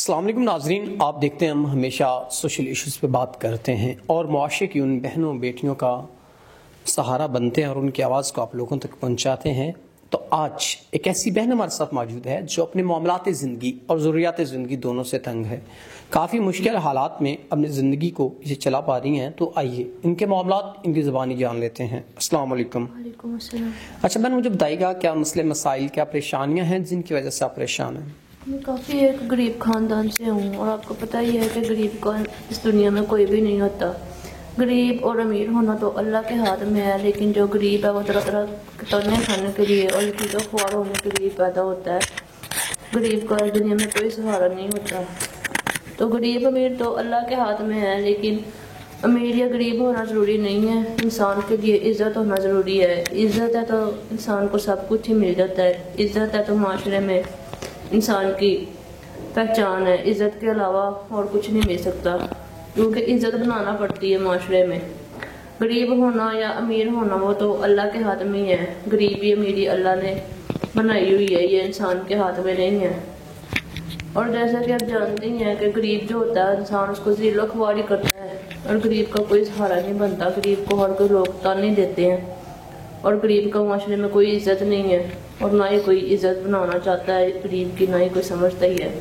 السلام علیکم ناظرین، آپ دیکھتے ہیں ہم ہمیشہ سوشل ایشوز پہ بات کرتے ہیں اور معاشرے کی ان بہنوں بیٹیوں کا سہارا بنتے ہیں اور ان کی آواز کو آپ لوگوں تک پہنچاتے ہیں۔ تو آج ایک ایسی بہن ہمارے ساتھ موجود ہے جو اپنے معاملات زندگی اور ضروریات زندگی دونوں سے تنگ ہے، کافی مشکل حالات میں اپنی زندگی کو اسے چلا پا رہی ہیں۔ تو آئیے ان کے معاملات، ان کی زبانی جان لیتے ہیں۔ السلام علیکم۔ وعلیکم السلام۔ اچھا بہن، مجھے بتائیے گا کیا مسئلے مسائل، کیا پریشانیاں ہیں جن کی وجہ سے آپ پریشان ہیں؟ میں کافی ایک غریب خاندان سے ہوں اور آپ کو پتہ ہی ہے کہ غریب کا اس دنیا میں کوئی بھی نہیں ہوتا۔ غریب اور امیر ہونا تو اللہ کے ہاتھ میں ہے، لیکن جو غریب ہے وہ طرح طرح کے طعنے کھانے کے لیے اور چیزوں خوار ہونے کے لیے پیدا ہوتا ہے۔ غریب کا اس دنیا میں کوئی سہارا نہیں ہوتا۔ تو غریب امیر تو اللہ کے ہاتھ میں ہے، لیکن امیر یا غریب ہونا ضروری نہیں ہے۔ انسان کے لیے عزت ہونا ضروری ہے۔ عزت ہے تو انسان کو سب کچھ ہی مل جاتا ہے۔ عزت ہے تو معاشرے میں انسان کی پہچان ہے۔ عزت کے علاوہ اور کچھ نہیں مل سکتا، کیونکہ عزت بنانا پڑتی ہے معاشرے میں۔ غریب ہونا یا امیر ہونا وہ تو اللہ کے ہاتھ میں ہی ہے۔ غریبی امیری اللہ نے بنائی ہوئی ہے، یہ انسان کے ہاتھ میں نہیں ہے۔ اور جیسا کہ آپ جانتے ہی ہیں کہ غریب جو ہوتا ہے انسان اس کو ذل و خواری کرتا ہے اور غریب کا کوئی سہارا نہیں بنتا۔ غریب کو ہر کوئی لوگ تانے دیتے ہیں اور غریب کا معاشرے میں کوئی عزت نہیں ہے اور نہ ہی کوئی عزت بنانا چاہتا ہے غریب کی، نہ ہی کوئی سمجھتا ہی ہے۔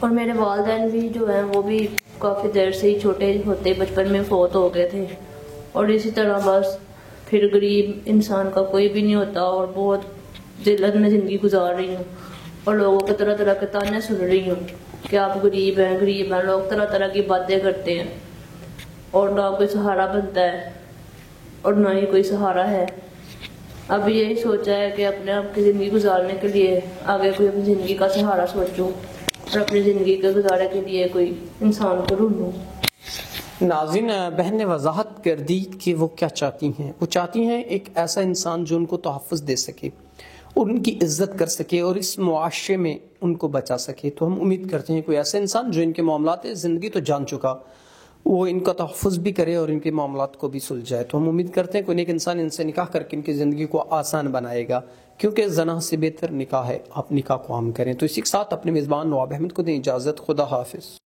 اور میرے والدین بھی جو ہیں وہ بھی کافی دیر سے ہی چھوٹے ہوتے بچپن میں فوت ہو گئے تھے، اور اسی طرح بس پھر غریب انسان کا کوئی بھی نہیں ہوتا اور بہت ذلت میں زندگی گزار رہی ہوں اور لوگوں کے طرح طرح کے تانے سن رہی ہوں کہ آپ غریب ہیں غریب ہیں۔ لوگ طرح طرح کی باتیں کرتے ہیں اور نہ کوئی سہارا بنتا ہے اور نہ ہی کوئی سہارا ہے۔ اب یہی سوچا ہے کہ اپنے آپ کی زندگی گزارنے کے لیے آگے کوئی اپنی زندگی کا سہارا سوچوں اور اپنی زندگی کے گزارے کے لیے کوئی انسان کو ڈھونڈوں۔ ناظرین، بہن نے وضاحت کر دی کہ وہ کیا چاہتی ہیں۔ وہ چاہتی ہیں ایک ایسا انسان جو ان کو تحفظ دے سکے اور ان کی عزت کر سکے اور اس معاشرے میں ان کو بچا سکے۔ تو ہم امید کرتے ہیں کوئی ایسا انسان جو ان کے معاملات زندگی تو جان چکا، وہ ان کا تحفظ بھی کرے اور ان کے معاملات کو بھی سلجھائے۔ تو ہم امید کرتے ہیں کوئی ایک انسان ان سے نکاح کر کے ان کی زندگی کو آسان بنائے گا، کیونکہ زنا سے بہتر نکاح ہے۔ آپ نکاح کو عام کریں۔ تو اسی کے ساتھ اپنے میزبان نواب احمد کو دیں اجازت۔ خدا حافظ۔